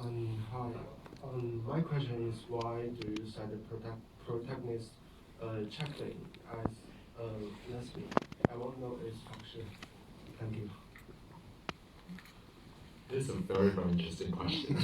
Hi. My question is, why do you cite the protagonist Chaplin as a lesbian? I want to know its function. Thank you. This is a very, very interesting question.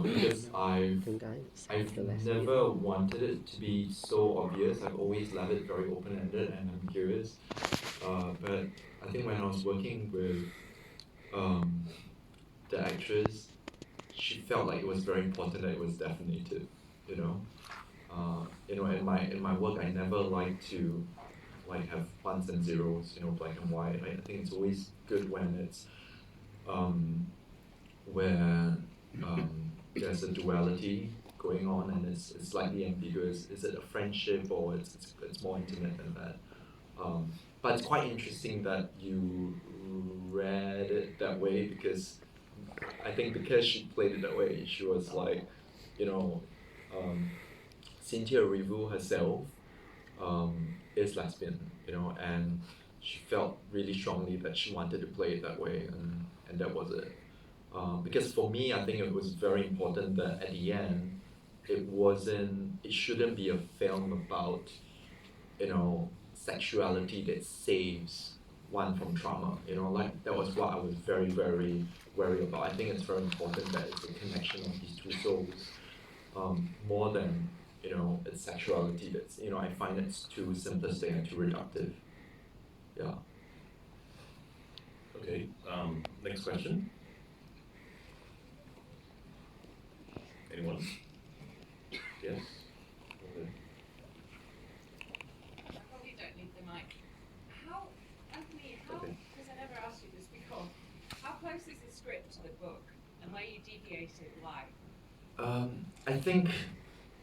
Because I've never wanted it to be so obvious. I've always left it very open-ended, and I'm curious. But I think when I was working with the actress, she felt like it was very important that it was definitive. You know, in my work, I never like to have ones and zeros. Black and white. I think it's always good when it's where there's a duality going on, and it's slightly ambiguous. Is it a friendship, or it's more intimate than that? But it's quite interesting that you read it that way, because I think because she played it that way, she was like, you know, Cynthia Erivo herself is lesbian, and she felt really strongly that she wanted to play it that way, and that was it. Because for me, I think it was very important that at the end, it shouldn't be a film about, sexuality that saves one from trauma. Like that was what I was very, very worried about. I think it's very important that it's a connection of these two souls, more than, it's sexuality. That's, I find it's too simplistic and too reductive. Yeah. Okay, next question. Anyone? Yes? Okay. I probably don't need the mic. Anthony, Okay. because I never asked you this before, how close is the script to the book, and where you deviated, why? I think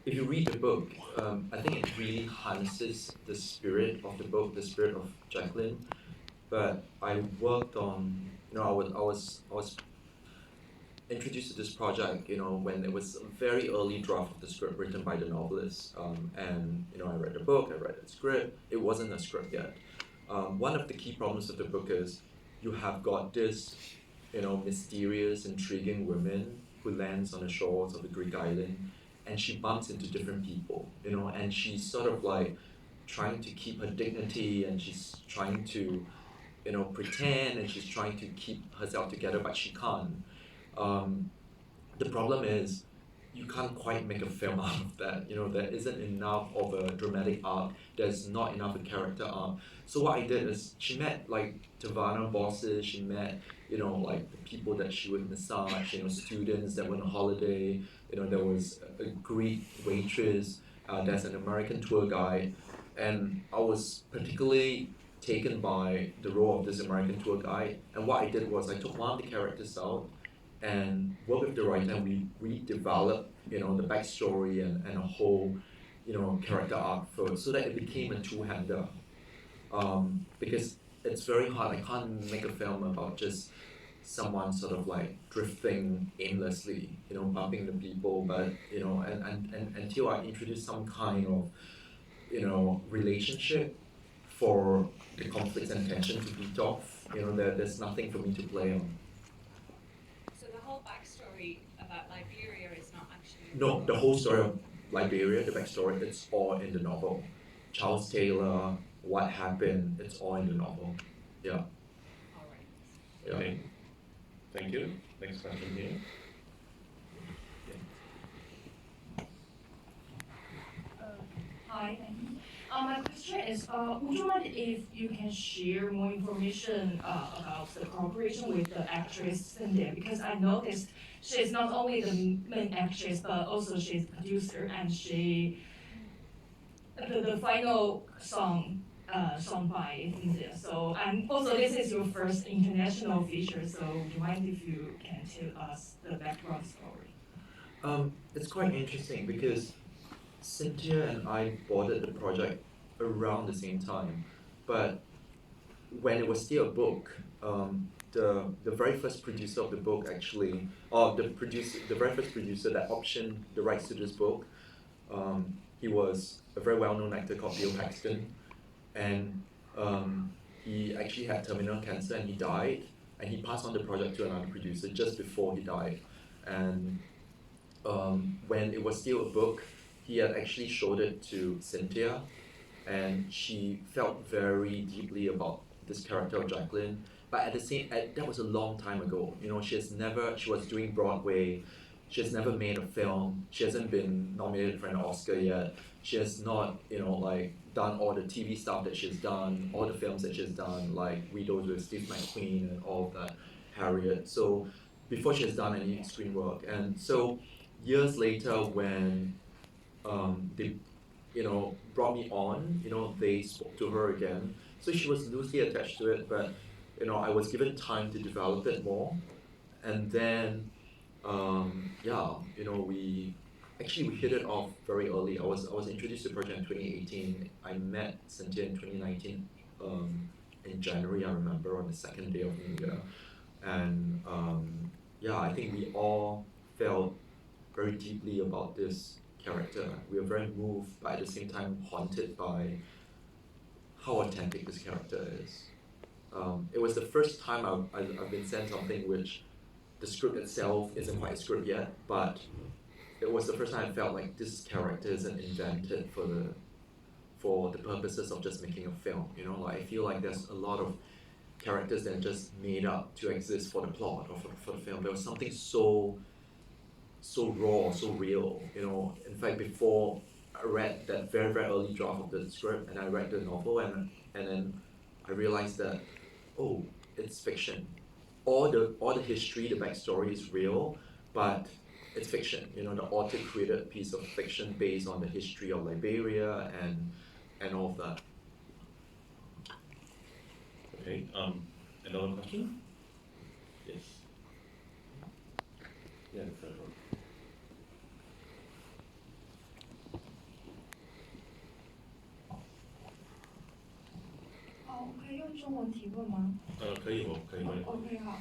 if you read the book, I think it really harnesses the spirit of the book, the spirit of Jacqueline. But I worked on, I was introduced to this project, when it was a very early draft of the script written by the novelist. And, I read the book, I read the script. It wasn't a script yet. One of the key problems of the book is you have got this, mysterious, intriguing woman who lands on the shores of a Greek island, and she bumps into different people, and she's sort of like trying to keep her dignity, and she's trying to, pretend, and she's trying to keep herself together, but she can't. The problem is you can't quite make a film out of that. There isn't enough of a dramatic arc. There's not enough of a character arc. So what I did is she met like Taverna bosses. She met like the people that she would massage. Students that went on holiday. There was a Greek waitress. There's an American tour guide, and I was particularly taken by the role of this American tour guide. And what I did was I took one of the characters out and work with the writer, and we redeveloped, the backstory and a whole, character arc so that it became a two-hander. Because it's very hard. I can't make a film about just someone sort of like drifting aimlessly, bumping the people, but and until I introduce some kind of, relationship for the conflicts and tension to beat off, there's nothing for me to play on. So the whole backstory about Liberia is not actually... No, the whole story of Liberia, the backstory, it's all in the novel. Charles Taylor, what happened, it's all in the novel. Yeah. All right. Yeah. Okay. Thank you. Next question here. Hi, thank you. My question is, would you mind if you can share more information about the cooperation with the actress Cynthia? Because I noticed she's not only the main actress, but also she's producer, and the final song by Cynthia. So, and also this is your first international feature, so would you mind if you can tell us the background story? It's quite interesting because Cynthia and I boarded the project around the same time, but when it was still a book, the very first producer of the book actually, or the very first producer that optioned the rights to this book, he was a very well-known actor called Bill Paxton, and he actually had terminal cancer and he died, and he passed on the project to another producer just before he died. and when it was still a book, he had actually showed it to Cynthia, and she felt very deeply about this character of Jacqueline. But that was a long time ago. She was doing Broadway. She has never made a film. She hasn't been nominated for an Oscar yet. She has not, done all the TV stuff that she's done, all the films that she's done, like Widows with Steve McQueen and all of that, Harriet. So before she has done any screen work, and so years later when they brought me on, they spoke to her again. So she was loosely attached to it, but I was given time to develop it more. And then we hit it off very early. I was introduced to the project in 2018. I met Cynthia in 2019 in January, I remember, on the second day of New Year. And I think we all felt very deeply about this character. We were very moved, but at the same time haunted by how authentic this character is. It was the first time I've been sent something which the script itself isn't quite a script yet, but it was the first time I felt like this character isn't invented for the purposes of just making a film. I feel like there's a lot of characters that are just made up to exist for the plot or for the film. There was something so raw, so real. In fact, before I read that very, very early draft of the script and I read the novel, and then I realized that, oh, it's fiction. All the history, the backstory is real, but it's fiction. The author created a piece of fiction based on the history of Liberia and all of that. Okay, another question? Yes. Yeah, the third one.我可以用中文提问吗？可以问。OK 好，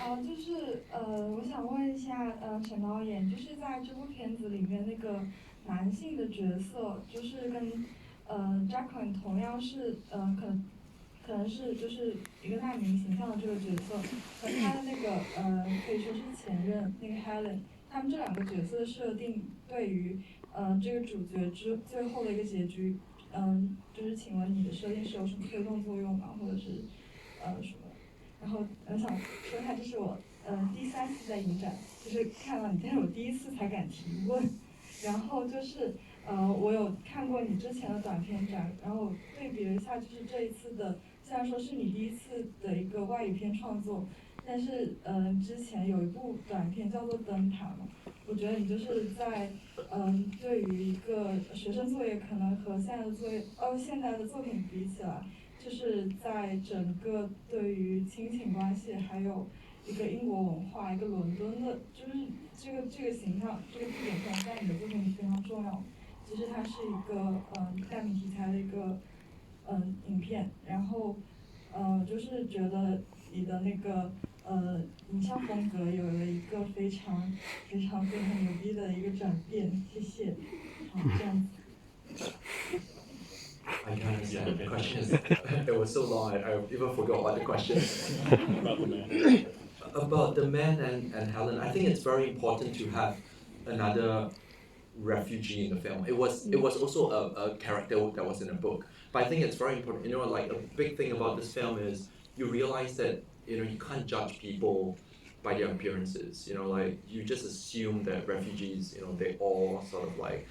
我想问一下，陈导演，就是在这部片子里面那个男性的角色，就是跟Jacqueline 同样是可能是就是一个难民形象的这个角色，和他的那个可以说是前任那个 Helen， 他们这两个角色的设定对于这个主角最后的一个结局。就是请问你的设定是有什么推动作用吗？或者是什么？然后我想说一下，这是我第3次在影展，就是看到你，但是我第1次才敢提问。然后就是我有看过你之前的短片展，然后对比了一下，就是这一次的，虽然说是你第1次的一个外语片创作，但是之前有一部短片叫做《灯塔》嘛。我觉得你就是在对于一个学生作业，可能和现在的作品比起来，就是在整个对于亲情关系，还有一个英国文化，一个伦敦的，就是这个形象，这个地点可能在你的作品里非常重要。其实它是一个难民题材的一个影片，然后就是觉得你的那个影像风格有了一个非常牛逼的一个转变，谢谢。好，这样子。I can't understand the question. It was so long, I even forgot what the question is. About the man and Helen, I think it's very important to have another refugee in the film. It was also a character that was in a book. But I think it's very important, like a big thing about this film is you realize that, you can't judge people by their appearances. Like you just assume that refugees, they all sort of like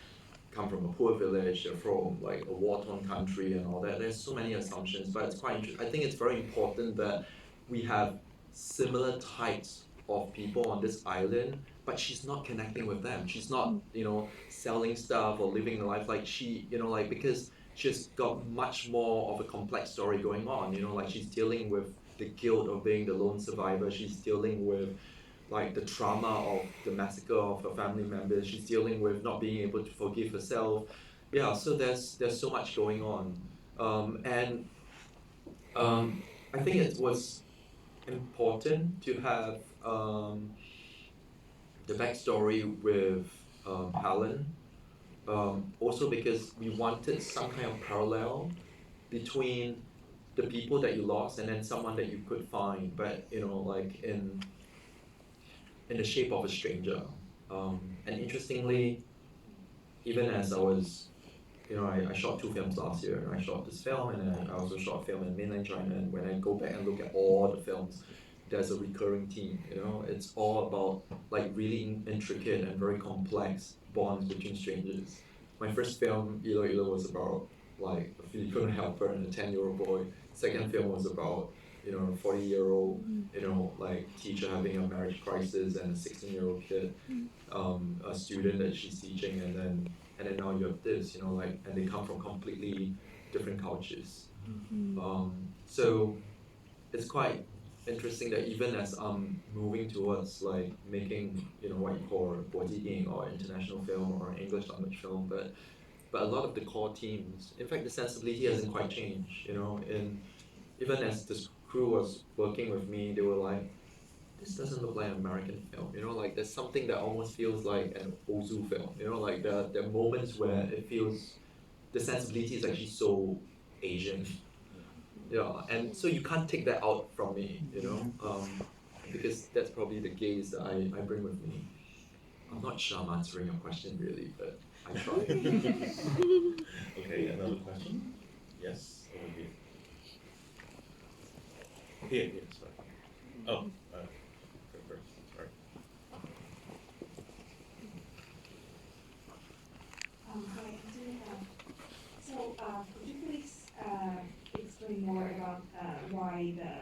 come from a poor village, they're from like a war-torn country and all that. There's so many assumptions, but it's quite interesting. I think it's very important that we have similar types of people on this island, but she's not connecting with them. She's not, selling stuff or living a life like she, because she's got much more of a complex story going on. Like she's dealing with the guilt of being the lone survivor. She's dealing with like the trauma of the massacre of her family members. She's dealing with not being able to forgive herself. Yeah, so there's so much going on. I think it was important to have the backstory with Helen, also because we wanted some kind of parallel between the people that you lost and then someone that you could find. But like in the shape of a stranger. And interestingly, even as I was, I shot 2 films last year, and I shot this film, and I also shot a film in mainland China, and when I go back and look at all the films, there's a recurring theme, it's all about like really intricate and very complex bonds between strangers. My first film, Ilo Ilo, was about like a Filipino helper and a 10-year-old boy. Second film was about, a 40-year-old, like teacher having a marriage crisis and a 16-year-old kid, a student that she's teaching, and then now you have this, like, and they come from completely different cultures. So it's quite interesting that even as I'm moving towards like making, what you call 国际电影 or international film or English language film, but a lot of the core themes, in fact, the sensibility hasn't quite changed, and even as this crew was working with me, they were like, this doesn't look like an American film, like there's something that almost feels like an Ozu film, like there are moments where it feels, the sensibility is actually so Asian. Yeah, and so you can't take that out from me, because that's probably the gaze that I bring with me. I'm not sure I'm answering your question really, but I try. Okay, another question? Yes, over here. Here, sorry. Oh, go first, sorry. Hi, Antonina. So, could you please explain more about why the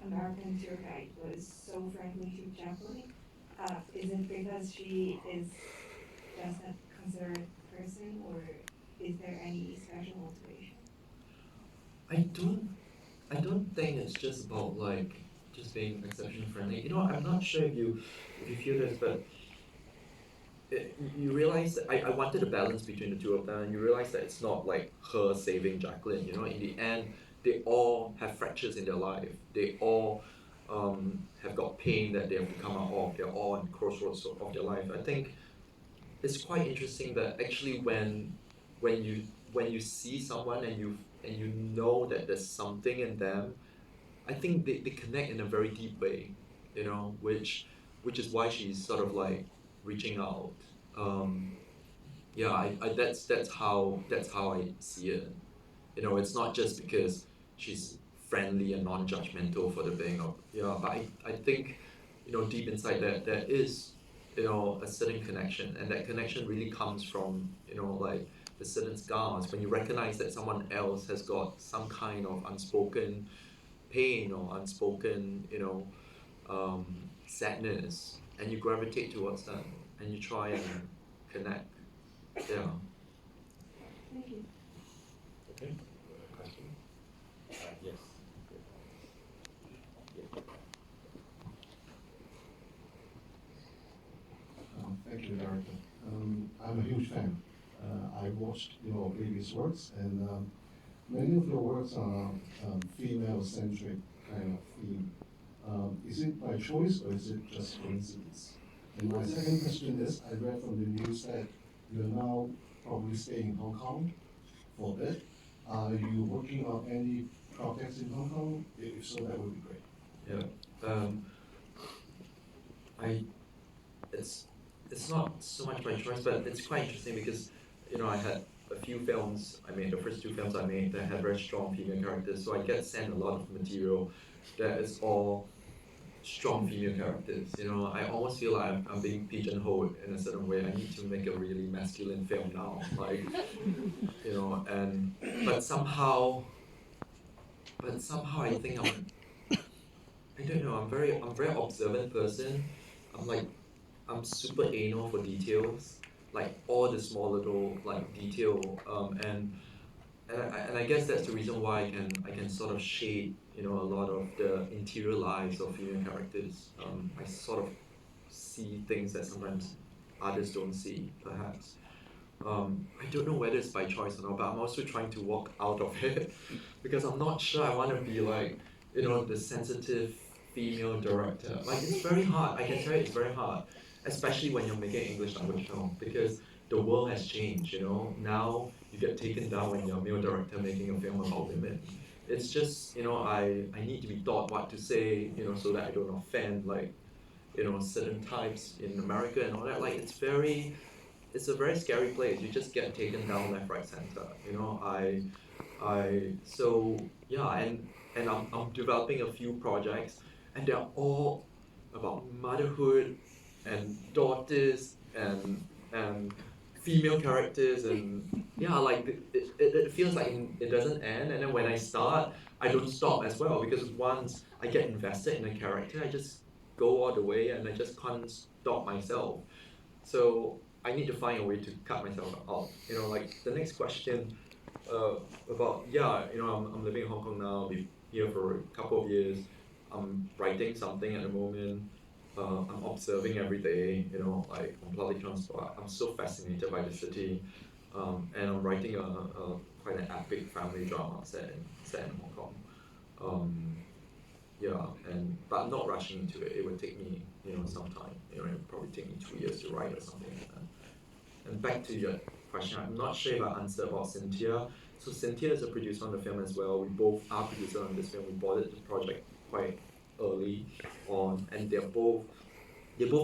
American tour guide was so friendly to Jacqueline? Is it because she is just a considerate person, or is there any special motivation? I don't think it's just about like just being exceptionally friendly. I'm not sure if you feel this, but you realize that I wanted a balance between the two of them, and you realize that it's not like her saving Jacqueline. In the end, they all have fractures in their life. They all have got pain that they have to come out of. They're all on crossroads of their life. I think it's quite interesting that actually when you see someone and you know that there's something in them, I think they connect in a very deep way, which is why she's sort of like reaching out. Yeah, that's how I see it. It's not just because she's friendly and non-judgmental for the being of, but I think, deep inside there is, a certain connection, and that connection really comes from, like the certain scars when you recognize that someone else has got some kind of unspoken pain or unspoken, sadness, and you gravitate towards them and you try and connect. Yeah. Thank you. Okay, question? Yes. Thank you, Director. I'm a huge fan. I watched your previous works, and many of your works are female-centric kind of theme. Is it by choice or is it just coincidence? And my second question is, I read from the news that you are now probably staying in Hong Kong for a bit. Are you working on any projects in Hong Kong? If so, that would be great. Yeah. It's not so much by choice, but it's quite interesting because, I had a few films I made, the first 2 films I made that had very strong female characters, so I get sent a lot of material that is all strong female characters. I almost feel like I'm being pigeonholed in a certain way. I need to make a really masculine film now, like, and but somehow I think I don't know, I'm very observant person. I'm super anal for details, like all the small little like detail, and I guess that's the reason why I can sort of shade, a lot of the interior lives of female characters. I sort of see things that sometimes others don't see, perhaps. I don't know whether it's by choice or not, but I'm also trying to walk out of it because I'm not sure I want to be like, the sensitive female director. Like, it's very hard. I can tell you it's very hard, especially when you're making English language film, because the world has changed. Now you get taken down when you're a male director making a film about women. It's just, I need to be taught what to say, so that I don't offend, like, certain types in America and all that. Like it's a very scary place. You just get taken down left, right, center. So yeah, and I'm developing a few projects, and they're all about motherhood and daughters and female characters, and yeah, like it feels like it doesn't end. And then when I start, I don't stop as well, because once I get invested in a character, I just go all the way, and I just can't stop myself. So I need to find a way to cut myself out. Like the next question, about, yeah, I'm living in Hong Kong now. I'll be here for a couple of years. I'm writing something at the moment. I'm observing every day, like on public transport. I'm so fascinated by the city, and I'm writing a quite an epic family drama set in Hong Kong. Yeah, but I'm not rushing into it. It would take me, some time. It would probably take me 2 years to write or something like that. And back to your question, I'm not sure if I answered about Cynthia. So Cynthia is a producer on the film as well. We both are producers on this film. We boarded the project quite early on, and they both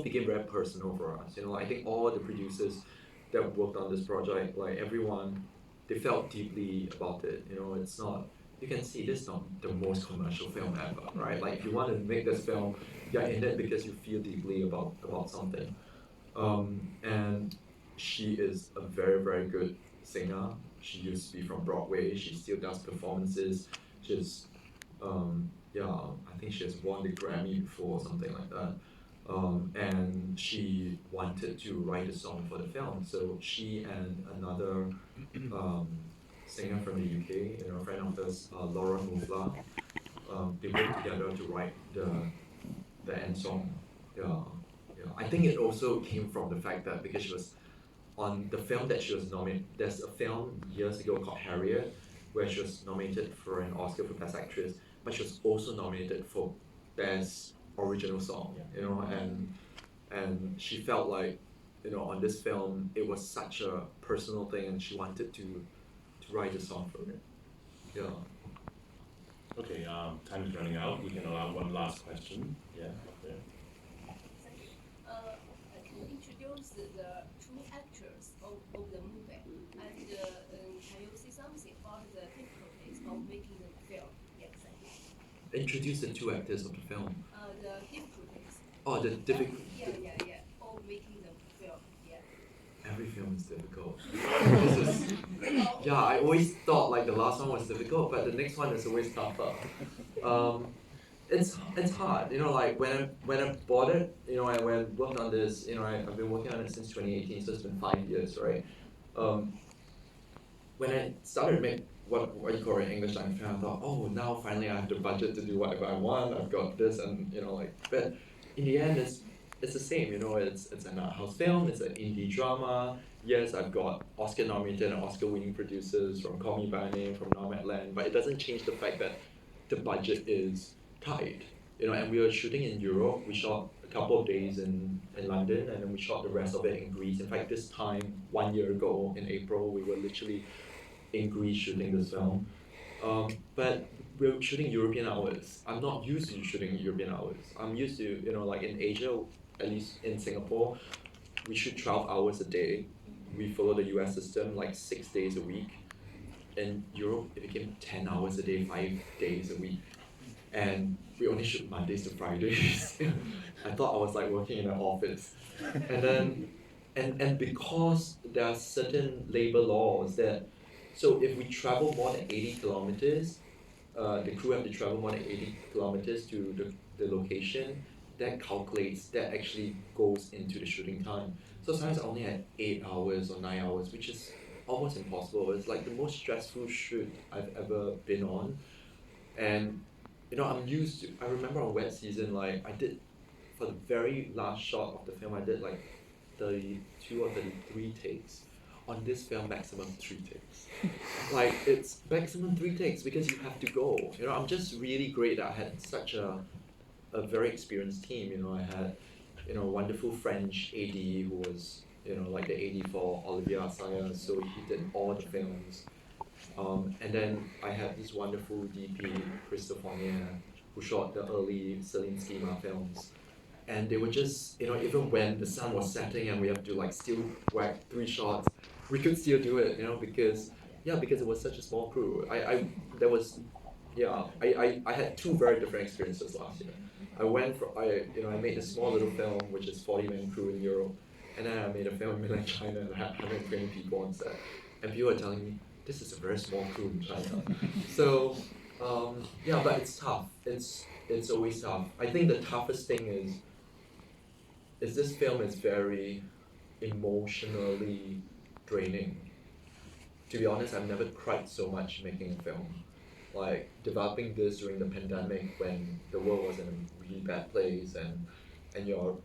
became very personal for us. I think all the producers that worked on this project, like everyone, they felt deeply about it. It's not, you can see this is not the most commercial film ever, right? Like if you want to make this film, you're in it because you feel deeply about something. And she is a very, very good singer. She used to be from Broadway. She still does performances. She's, yeah, I think she has won the Grammy before, something like that. And she wanted to write a song for the film. So she and another singer from the UK, a friend of hers, Laura Mufla, they worked together to write the end song. Yeah. I think it also came from the fact that because she was on the film that she was nominated, there's a film years ago called Harriet, where she was nominated for an Oscar for Best Actress, but she was also nominated for Best Original Song, and she felt like, on this film, it was such a personal thing, and she wanted to write a song for it. Yeah. Okay, time is running out. We can allow one last question. Yeah, up there. Thank you. Can you introduce the two actors of the movie? And can you say something about the difficulties of making the film? Yes, thank you. Introduce the two actors of the film. The difficulties. Oh, the difficulties. Yeah. Of making the film. Yeah. Every film is difficult. Yeah, I always thought like the last one was difficult, but the next one is always tougher. It's hard, like when I bought it, when I worked on this, I've been working on it since 2018, so it's been 5 years, right? When I started to make what you call an English language film, I thought, oh, now finally I have the budget to do whatever I want. I've got this, and but in the end, it's the same. It's an art house film. It's an indie drama. Yes, I've got Oscar-nominated and Oscar-winning producers from Call Me by Name, from Nomadland, but it doesn't change the fact that the budget is tight. And we were shooting in Europe. We shot a couple of days in London, and then we shot the rest of it in Greece. In fact, this time, 1 year ago in April, we were literally in Greece shooting this film. But we're shooting European hours. I'm not used to shooting European hours. I'm used to, like in Asia, at least in Singapore, we shoot 12 hours a day. We follow the US system, like 6 days a week. In Europe, it became 10 hours a day, 5 days a week. And we only shoot Mondays to Fridays. I thought I was like working in an office. And then, and because there are certain labor laws that, so if we travel more than 80 kilometers, the crew have to travel more than 80 kilometers to the location, that actually goes into the shooting time. So sometimes I only had 8 hours or 9 hours, which is almost impossible. It's like the most stressful shoot I've ever been on. And I'm used to, I remember on wet season, like I did, for the very last shot of the film, I did like 32 or 33 takes. On this film, maximum 3 takes. Like it's maximum 3 takes because you have to go. I'm just really great that I had such a very experienced team. I had, wonderful French AD who was, like the AD for Olivier Assayas, so he did all the films. And then I had this wonderful DP, Christophe Fournier, who shot the early Celine Schema films. and they were just, even when the sun was setting and we have to like still whack 3 shots, we could still do it, because it was such a small crew. I had 2 very different experiences last year. I made a small little film which is 40-man crew in Europe, and then I made a film in mainland China and I had 120 people on set, and people are telling me this is a very small crew in China. So but it's tough. It's always tough. I think the toughest thing is this film is very emotionally draining. To be honest, I've never cried so much making a film. Like developing this during the pandemic when the world was in a really bad place, and you're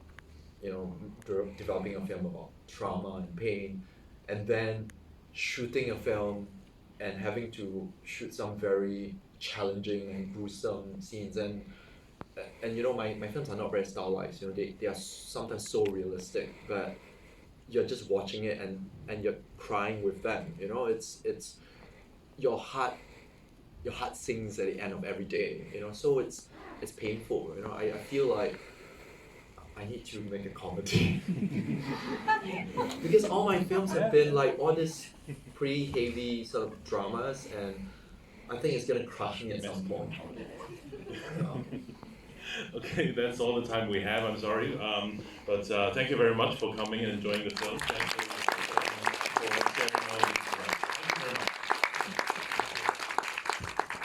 developing a film about trauma and pain, and then shooting a film and having to shoot some very challenging and gruesome scenes, and my films are not very stylized. They are sometimes so realistic, but you're just watching it and you're crying with them. It's your heart sinks at the end of every day. So it's painful. I feel like I need to make a comedy because all my films have been like all these pretty heavy sort of dramas, and I think it's gonna crush me at some point. Okay, that's all the time we have. I'm sorry, but thank you very much for coming and enjoying the film. Thanks.